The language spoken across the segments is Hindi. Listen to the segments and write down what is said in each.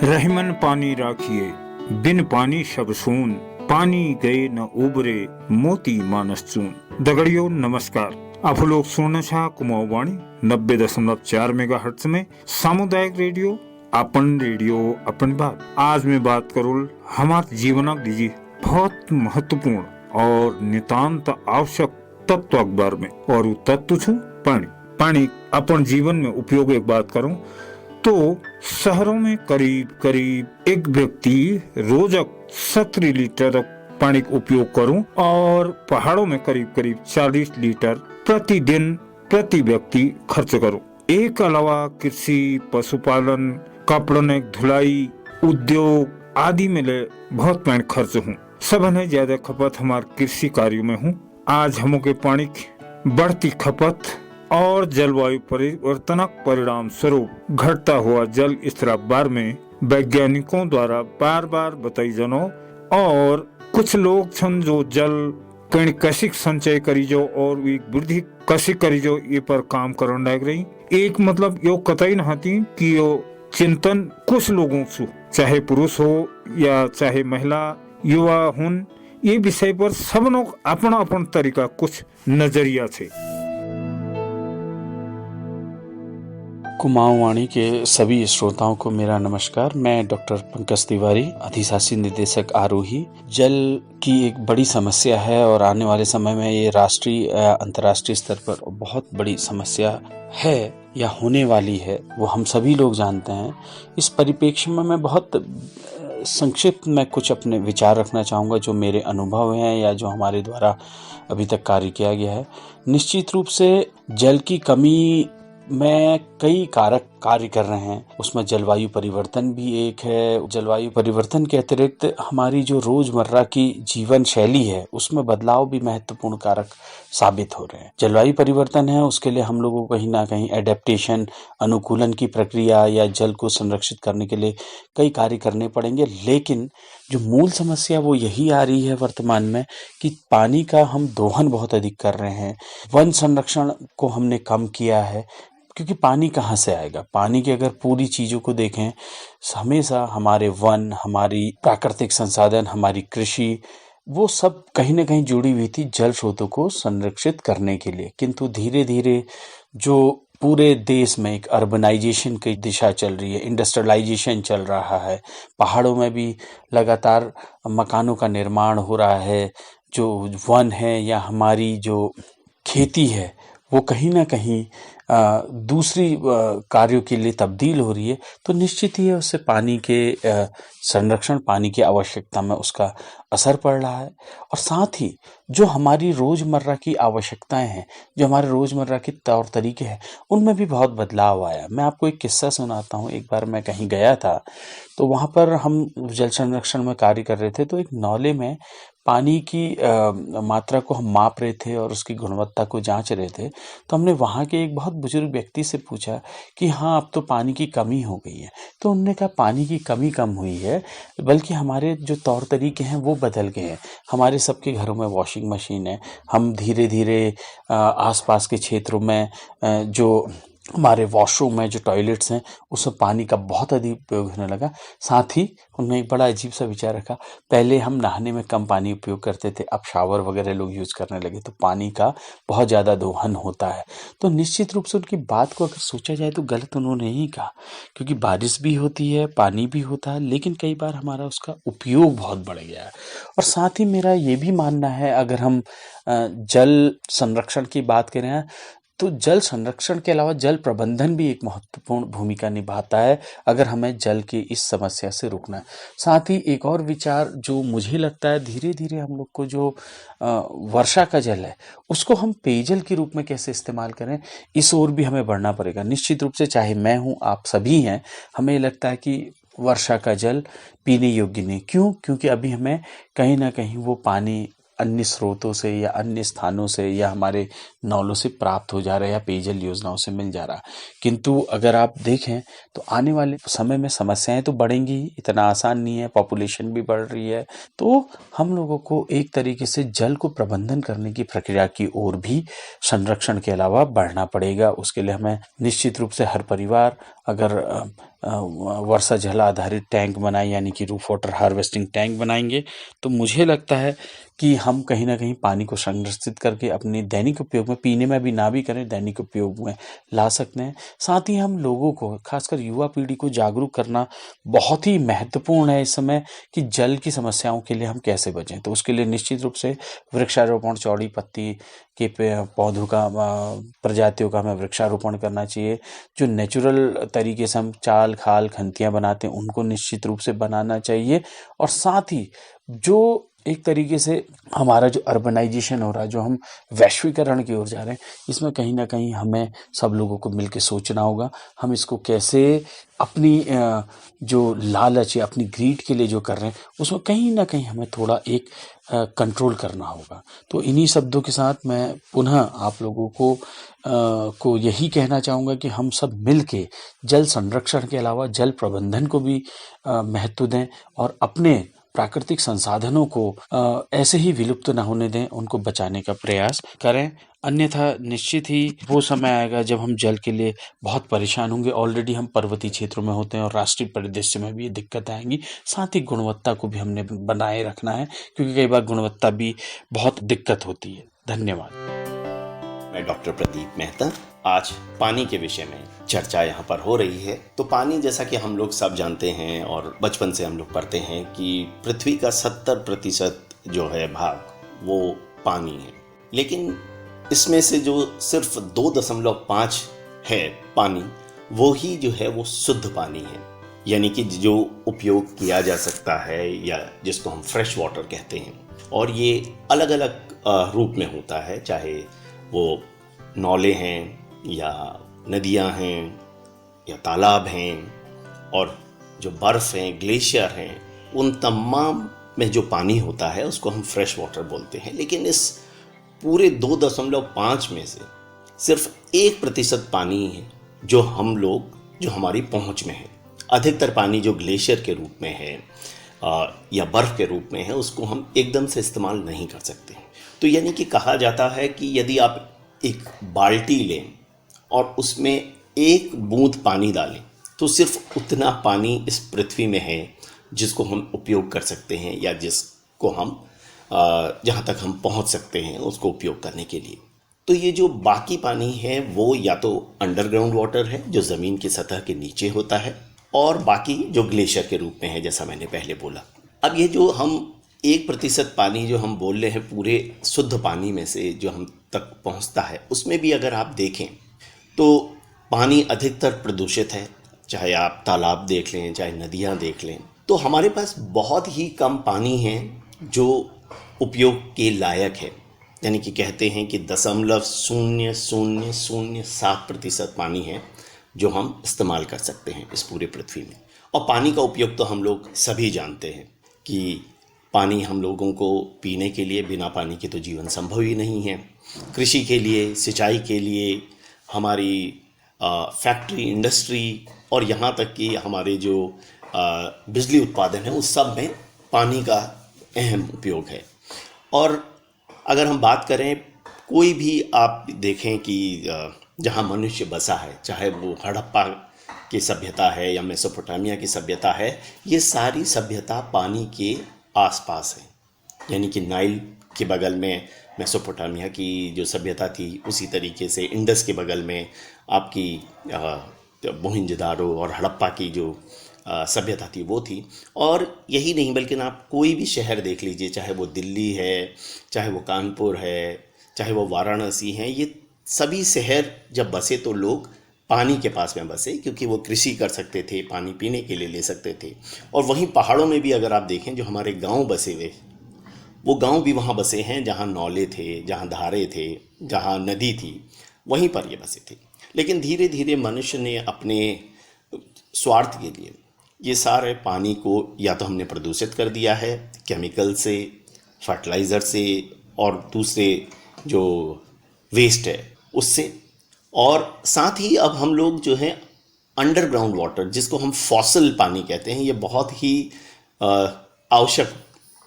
रहीमन पानी राखिए, बिन पानी शब सून, पानी गए न उबरे, मोती मानस चून। दगड़ियों नमस्कार, आप लोग सुनना छा कुमाऊं वाणी 90.4 मेगाहर्ट्ज में सामुदायिक रेडियो अपन बात। आज मैं बात करूँ हमारे जीवन लीजिए बहुत महत्वपूर्ण और नितांत आवश्यक तत्व अखबार में, और वो तत्व छू पानी। पानी अपन जीवन में उपयोग एक बात करूं तो शहरों में करीब एक व्यक्ति रोजक 70 लीटर पानी का उपयोग करूं, और पहाड़ों में करीब 40 लीटर प्रतिदिन प्रति व्यक्ति खर्च करूं। एक अलावा कृषि, पशुपालन, कपड़ों धुलाई, उद्योग आदि में ले बहुत पानी खर्च हूँ। सबने ज्यादा खपत हमारे कृषि कार्यों में हूँ। आज हमों के पानी की बढ़ती खपत और जलवायु परिवर्तन परिणाम स्वरूप घटता हुआ जल स्तर बारे में वैज्ञानिकों द्वारा बार बार बताई जनो, और कुछ लोग छन जो जल कहीं कैसे संचय करी जो और वृद्धि कैसे करी जो ये पर काम करने लग रही। एक मतलब यो कतई नहाती कि यो चिंतन कुछ लोगों से, चाहे पुरुष हो या चाहे महिला, युवा हुन, ये विषय पर सब लोग अपना अपन तरीका कुछ नजरिया थे। कुमाऊं वाणी के सभी श्रोताओं को मेरा नमस्कार। मैं डॉक्टर पंकज तिवारी, अधिशासी निदेशक आरोही। जल की एक बड़ी समस्या है और आने वाले समय में ये राष्ट्रीय अंतर्राष्ट्रीय स्तर पर बहुत बड़ी समस्या है या होने वाली है, वो हम सभी लोग जानते हैं। इस परिप्रेक्ष्य में मैं बहुत संक्षिप्त में कुछ अपने विचार रखना चाहूँगा, जो मेरे अनुभव हैं या जो हमारे द्वारा अभी तक कार्य किया गया है। निश्चित रूप से जल की कमी में कई कारक कार्य कर रहे हैं, उसमें जलवायु परिवर्तन भी एक है। जलवायु परिवर्तन के अतिरिक्त हमारी जो रोजमर्रा की जीवन शैली है उसमें बदलाव भी महत्वपूर्ण कारक साबित हो रहे हैं। जलवायु परिवर्तन है, उसके लिए हम लोगों को कहीं ना कहीं एडेप्टेशन, अनुकूलन की प्रक्रिया या जल को संरक्षित करने के लिए कई कार्य करने पड़ेंगे। लेकिन जो मूल समस्या वो यही आ रही है वर्तमान में कि पानी का हम दोहन बहुत अधिक कर रहे हैं। वन संरक्षण को हमने कम किया है, क्योंकि पानी कहाँ से आएगा। पानी की अगर पूरी चीज़ों को देखें, हमेशा हमारे वन, हमारी प्राकृतिक संसाधन, हमारी कृषि, वो सब कहीं ना कहीं जुड़ी हुई थी जल स्रोतों को संरक्षित करने के लिए। किंतु धीरे धीरे जो पूरे देश में एक अर्बनाइजेशन की दिशा चल रही है, इंडस्ट्रियलाइजेशन चल रहा है, पहाड़ों में भी लगातार मकानों का निर्माण हो रहा है, जो वन है या हमारी जो खेती है वो कहीं ना कहीं दूसरी कार्यों के लिए तब्दील हो रही है, तो निश्चित ही है उससे पानी के संरक्षण, पानी की आवश्यकता में उसका असर पड़ रहा है। और साथ ही जो हमारी रोजमर्रा की आवश्यकताएं हैं, जो हमारे रोजमर्रा के तौर तरीके हैं, उनमें भी बहुत बदलाव आया। मैं आपको एक किस्सा सुनाता हूँ। एक बार मैं कहीं गया था, तो वहाँ पर हम जल संरक्षण में कार्य कर रहे थे, तो एक नौले में पानी की मात्रा को हम माप रहे थे और उसकी गुणवत्ता को जांच रहे थे। तो हमने वहाँ के एक बहुत बुजुर्ग व्यक्ति से पूछा कि हाँ, अब तो पानी की कमी हो गई है। तो उन्होंने कहा पानी की कमी कम हुई है, बल्कि हमारे जो तौर तरीके हैं वो बदल गए हैं। हमारे सबके घरों में वॉशिंग मशीन है। हम धीरे धीरे आसपास के क्षेत्रों में जो हमारे वॉशरूम में, जो टॉयलेट्स हैं, उसमें पानी का बहुत अधिक उपयोग होने लगा। साथ ही उन्होंने एक बड़ा अजीब सा विचार रखा, पहले हम नहाने में कम पानी उपयोग करते थे, अब शावर वगैरह लोग यूज़ करने लगे, तो पानी का बहुत ज़्यादा दोहन होता है। तो निश्चित रूप से उनकी बात को अगर सोचा जाए तो गलत उन्होंने नहीं कहा, क्योंकि बारिश भी होती है, पानी भी होता है, लेकिन कई बार हमारा उसका उपयोग बहुत बढ़ गया है। और साथ ही मेरा ये भी मानना है, अगर हम जल संरक्षण की बात करें तो जल संरक्षण के अलावा जल प्रबंधन भी एक महत्वपूर्ण भूमिका निभाता है, अगर हमें जल की इस समस्या से रोकना है। साथ ही एक और विचार जो मुझे लगता है, धीरे धीरे हम लोग को जो वर्षा का जल है उसको हम पेयजल के रूप में कैसे इस्तेमाल करें, इस ओर भी हमें बढ़ना पड़ेगा। निश्चित रूप से चाहे मैं हूँ, आप सभी हैं, हमें लगता है कि वर्षा का जल पीने योग्य नहीं। क्योंकि अभी हमें कहीं ना कहीं वो पानी अन्य स्रोतों से या अन्य स्थानों से या हमारे नौलों से प्राप्त हो जा रहा है या पेयजल योजनाओं से मिल जा रहा है। किंतु अगर आप देखें तो आने वाले समय में समस्याएं तो बढ़ेंगी, इतना आसान नहीं है, पॉपुलेशन भी बढ़ रही है। तो हम लोगों को एक तरीके से जल को प्रबंधन करने की प्रक्रिया की ओर भी संरक्षण के अलावा बढ़ना पड़ेगा। उसके लिए हमें निश्चित रूप से हर परिवार अगर वर्षा जल आधारित टैंक बनाए, यानी कि रूफ वाटर हार्वेस्टिंग टैंक बनाएंगे, तो मुझे लगता है कि हम कहीं ना कहीं पानी को संरक्षित करके अपने दैनिक उपयोग में, पीने में भी ना भी करें, दैनिक उपयोग में ला सकते हैं। साथ ही हम लोगों को, खासकर युवा पीढ़ी को जागरूक करना बहुत ही महत्वपूर्ण है इस समय, कि जल की समस्याओं के लिए हम कैसे बचें। तो उसके लिए निश्चित रूप से वृक्षारोपण, चौड़ी पत्ती के पौधों का, प्रजातियों का हमें वृक्षारोपण करना चाहिए। जो नेचुरल तरीके से हम चाल खाल खंतियाँ बनाते हैं, उनको निश्चित रूप से बनाना चाहिए। और साथ ही जो एक तरीके से हमारा जो अर्बनाइजेशन हो रहा है, जो हम वैश्वीकरण की ओर जा रहे हैं, इसमें कहीं ना कहीं हमें सब लोगों को मिलकर सोचना होगा। हम इसको कैसे अपनी जो लालच है, अपनी ग्रीड के लिए जो कर रहे हैं, उसमें कहीं ना कहीं हमें थोड़ा एक कंट्रोल करना होगा। तो इन्हीं शब्दों के साथ मैं पुनः आप लोगों को यही कहना चाहूँगा कि हम सब मिल के जल संरक्षण के अलावा जल प्रबंधन को भी महत्व दें, और अपने प्राकृतिक संसाधनों को ऐसे ही विलुप्त ना होने दें, उनको बचाने का प्रयास करें। अन्यथा निश्चित ही वो समय आएगा जब हम जल के लिए बहुत परेशान होंगे। ऑलरेडी हम पर्वतीय क्षेत्रों में होते हैं और राष्ट्रीय परिदृश्य में भी ये दिक्कत आएंगी। साथ ही गुणवत्ता को भी हमने बनाए रखना है, क्योंकि कई बार गुणवत्ता भी बहुत दिक्कत होती है। धन्यवाद। मैं डॉक्टर प्रदीप मेहता। आज पानी के विषय में चर्चा यहाँ पर हो रही है। तो पानी, जैसा कि हम लोग सब जानते हैं और बचपन से हम लोग पढ़ते हैं कि पृथ्वी का 70% जो है भाग वो पानी है, लेकिन इसमें से जो सिर्फ 2.5 है पानी, वो ही जो है वो शुद्ध पानी है, यानी कि जो उपयोग किया जा सकता है या जिसको हम फ्रेश वाटर कहते हैं। और ये अलग अलग रूप में होता है, चाहे वो नौले हैं या नदियां हैं या तालाब हैं, और जो बर्फ़ हैं, ग्लेशियर हैं, उन तमाम में जो पानी होता है उसको हम फ्रेश वाटर बोलते हैं। लेकिन इस पूरे 2.5 में से सिर्फ 1% पानी है जो हम लोग, जो हमारी पहुंच में है। अधिकतर पानी जो ग्लेशियर के रूप में है या बर्फ़ के रूप में है, उसको हम एकदम से इस्तेमाल नहीं कर सकते। तो यानी कि कहा जाता है कि यदि आप एक बाल्टी लें और उसमें 1 बूंद पानी डालें, तो सिर्फ उतना पानी इस पृथ्वी में है जिसको हम उपयोग कर सकते हैं, या जिसको हम जहाँ तक हम पहुँच सकते हैं उसको उपयोग करने के लिए। तो ये जो बाकी पानी है वो या तो अंडरग्राउंड वाटर है, जो ज़मीन की सतह के नीचे होता है, और बाकी जो ग्लेशियर के रूप में है, जैसा मैंने पहले बोला। अब ये जो हम 1% पानी जो हम बोल रहे हैं पूरे शुद्ध पानी में से जो हम तक पहुंचता है, उसमें भी अगर आप देखें तो पानी अधिकतर प्रदूषित है। चाहे आप तालाब देख लें, चाहे नदियां देख लें, तो हमारे पास बहुत ही कम पानी है जो उपयोग के लायक है। यानी कि कहते हैं कि 0.0007% पानी है जो हम इस्तेमाल कर सकते हैं इस पूरे पृथ्वी में। और पानी का उपयोग तो हम लोग सभी जानते हैं कि पानी हम लोगों को पीने के लिए, बिना पानी के तो जीवन संभव ही नहीं है। कृषि के लिए, सिंचाई के लिए, हमारी फैक्ट्री, इंडस्ट्री, और यहाँ तक कि हमारे जो बिजली उत्पादन है, उस सब में पानी का अहम उपयोग है। और अगर हम बात करें, कोई भी आप देखें कि जहाँ मनुष्य बसा है, चाहे वो हड़प्पा की सभ्यता है या मेसोपोटामिया की सभ्यता है, ये सारी सभ्यता पानी के आसपास है। यानी कि नाइल के बगल में मेसोपोटामिया की जो सभ्यता थी, उसी तरीके से इंडस के बगल में आपकी मोहनजोदारो और हड़प्पा की जो सभ्यता थी वो थी। और यही नहीं, बल्कि आप कोई भी शहर देख लीजिए, चाहे वो दिल्ली है, चाहे वो कानपुर है, चाहे वो वाराणसी है, ये सभी शहर जब बसे तो लोग पानी के पास में बसे, क्योंकि वो कृषि कर सकते थे, पानी पीने के लिए ले सकते थे। और वहीं पहाड़ों में भी अगर आप देखें, जो हमारे गांव बसे हुए, वो गांव भी वहाँ बसे हैं जहाँ नौले थे, जहाँ धारे थे, जहाँ नदी थी, वहीं पर ये बसे थे। लेकिन धीरे धीरे मनुष्य ने अपने स्वार्थ के लिए ये सारे पानी को या तो हमने प्रदूषित कर दिया है केमिकल से, फर्टिलाइज़र से, और दूसरे जो वेस्ट है उससे। और साथ ही अब हम लोग जो है अंडरग्राउंड वाटर, जिसको हम फॉसिल पानी कहते हैं, ये बहुत ही आवश्यक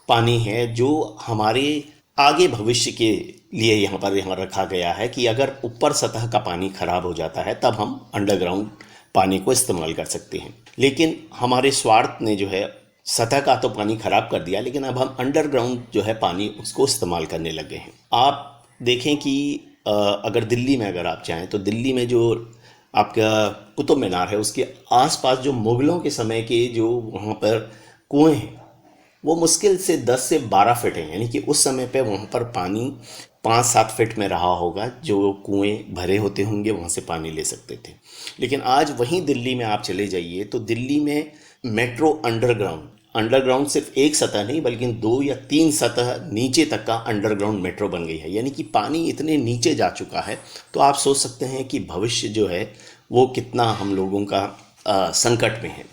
पानी है जो हमारे आगे भविष्य के लिए यहाँ रखा गया है कि अगर ऊपर सतह का पानी खराब हो जाता है तब हम अंडरग्राउंड पानी को इस्तेमाल कर सकते हैं। लेकिन हमारे स्वार्थ ने जो है सतह का तो पानी खराब कर दिया, लेकिन अब हम अंडरग्राउंड जो है पानी उसको इस्तेमाल करने लगे हैं। आप देखें कि अगर दिल्ली में अगर आप चाहें तो दिल्ली में जो आपका कुतुब मीनार है उसके आसपास जो मुगलों के समय के जो वहाँ पर कुएं हैं वो मुश्किल से 10 से 12 फीट हैं, यानी कि उस समय पे वहाँ पर पानी 5-7 फीट में रहा होगा, जो कुएं भरे होते होंगे वहाँ से पानी ले सकते थे। लेकिन आज वहीं दिल्ली में आप चले जाइए तो दिल्ली में मेट्रो अंडरग्राउंड सिर्फ एक सतह नहीं बल्कि 2 या 3 सतह नीचे तक का अंडरग्राउंड मेट्रो बन गई है, यानी कि पानी इतने नीचे जा चुका है। तो आप सोच सकते हैं कि भविष्य जो है वो कितना हम लोगों का संकट में है।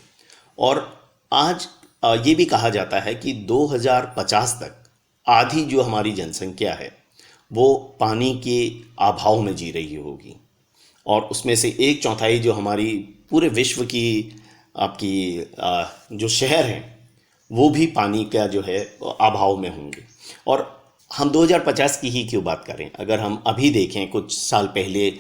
और आज ये भी कहा जाता है कि 2050 तक आधी जो हमारी जनसंख्या है वो पानी के अभाव में जी रही होगी, और उसमें से 1/4 जो हमारी पूरे विश्व की आपकी जो शहर हैं वो भी पानी का जो है अभाव में होंगे। और हम 2050 की ही क्यों बात करें, अगर हम अभी देखें कुछ साल पहले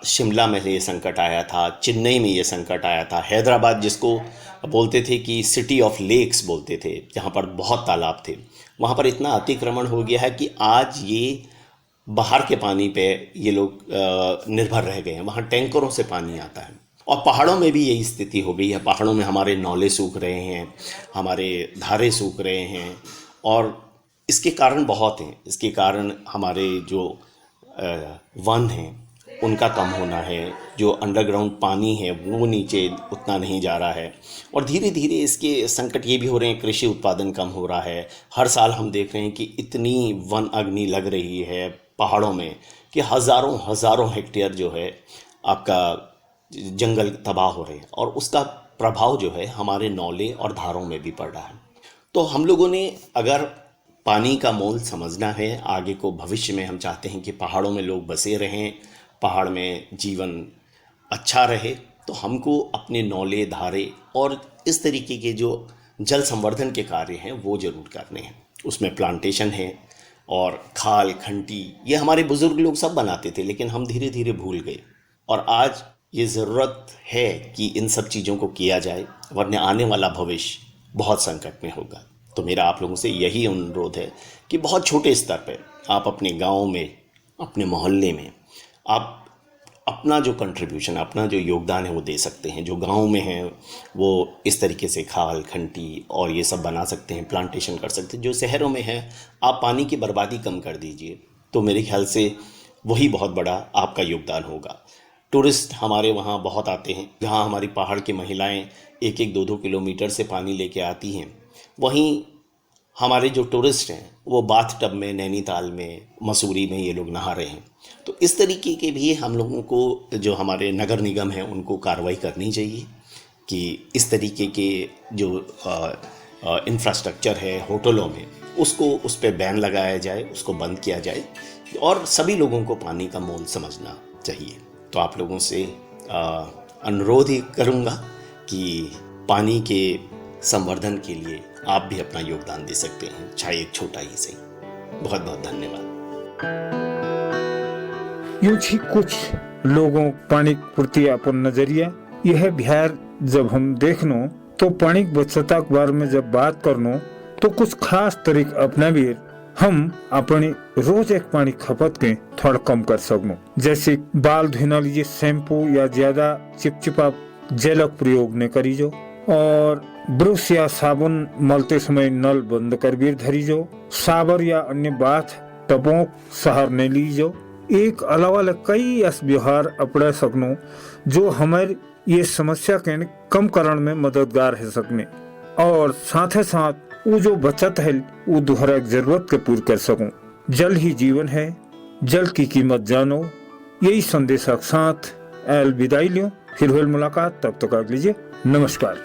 शिमला में ये संकट आया था, चेन्नई में ये संकट आया था, हैदराबाद जिसको बोलते थे कि सिटी ऑफ लेक्स बोलते थे, जहाँ पर बहुत तालाब थे, वहाँ पर इतना अतिक्रमण हो गया है कि आज ये बाहर के पानी पे ये लोग निर्भर रह गए हैं, वहाँ टैंकरों से पानी आता है। और पहाड़ों में भी यही स्थिति हो गई है, पहाड़ों में हमारे नौले सूख रहे हैं, हमारे धारे सूख रहे हैं, और इसके कारण बहुत हैं। इसके कारण हमारे जो वन हैं उनका कम होना है, जो अंडरग्राउंड पानी है वो नीचे उतना नहीं जा रहा है, और धीरे धीरे इसके संकट ये भी हो रहे हैं, कृषि उत्पादन कम हो रहा है। हर साल हम देख रहे हैं कि इतनी वन अग्नि लग रही है पहाड़ों में कि हज़ारों हेक्टेयर जो है आपका जंगल तबाह हो रहे हैं, और उसका प्रभाव जो है हमारे नौले और धारों में भी पड़ रहा है। तो हम लोगों ने अगर पानी का मोल समझना है, आगे को भविष्य में हम चाहते हैं कि पहाड़ों में लोग बसे रहें, पहाड़ में जीवन अच्छा रहे, तो हमको अपने नौले धारे और इस तरीके के जो जल संवर्धन के कार्य हैं वो ज़रूर करने हैं। उसमें प्लांटेशन है और खाल खंटी ये हमारे बुज़ुर्ग लोग सब बनाते थे, लेकिन हम धीरे धीरे भूल गए, और आज ये ज़रूरत है कि इन सब चीज़ों को किया जाए, वरना आने वाला भविष्य बहुत संकट में होगा। तो मेरा आप लोगों से यही अनुरोध है कि बहुत छोटे स्तर पर आप अपने गांव में, अपने मोहल्ले में आप अपना जो कंट्रीब्यूशन, अपना जो योगदान है वो दे सकते हैं। जो गांव में हैं वो इस तरीके से खाल खंटी और ये सब बना सकते हैं, प्लांटेशन कर सकते हैं। जो शहरों में हैं आप पानी की बर्बादी कम कर दीजिए, तो मेरे ख्याल से वही बहुत बड़ा आपका योगदान होगा। टूरिस्ट हमारे वहाँ बहुत आते हैं, जहाँ हमारी पहाड़ की महिलाएं 1-1, 2-2 किलोमीटर से पानी लेके आती हैं, वहीं हमारे जो टूरिस्ट हैं वो बाथ टब में, नैनीताल में, मसूरी में ये लोग नहा रहे हैं। तो इस तरीके के भी हम लोगों को, जो हमारे नगर निगम हैं, उनको कार्रवाई करनी चाहिए कि इस तरीके के जो इंफ्रास्ट्रक्चर है होटलों में, उसको उस पर बैन लगाया जाए, उसको बंद किया जाए, और सभी लोगों को पानी का मोल समझना चाहिए। तो आप लोगों से अनुरोध ही करूँगा कि पानी के संवर्धन के लिए आप भी अपना योगदान दे सकते हैं, चाहे एक छोटा ही सही। बहुत बहुत धन्यवाद। यूं ही कुछ लोगों पानी प्रति अपन नजरिया यह बिहार जब हम देखनो तो पानी बचत के बारे में जब बात करनो तो कुछ खास तरीके अपना भी हम अपनी रोज एक पानी खपत के थोड़ा कम कर सकनो। जैसे बाल धोने लिए शैम्पू या ज्यादा चिपचिपा जेलक प्रयोग न करी जो, और ब्रश या साबुन मलते समय नल बंद कर भी धरी जो, साबर या अन्य बाथ टबों शहर ने ली जो। एक अलावा कई ऐसे व्यवहार अपना सकनो जो हमारे ये समस्या के कम करने में मददगार है सकने, और साथ ही साथ वो जो बचत है वो दोहरा जरूरत के पूरी कर सकूं। जल ही जीवन है, जल की कीमत जानो, यही संदेश के साथ विदाई लियो। फिर हुई मुलाकात, तब तक लीजिए, नमस्कार।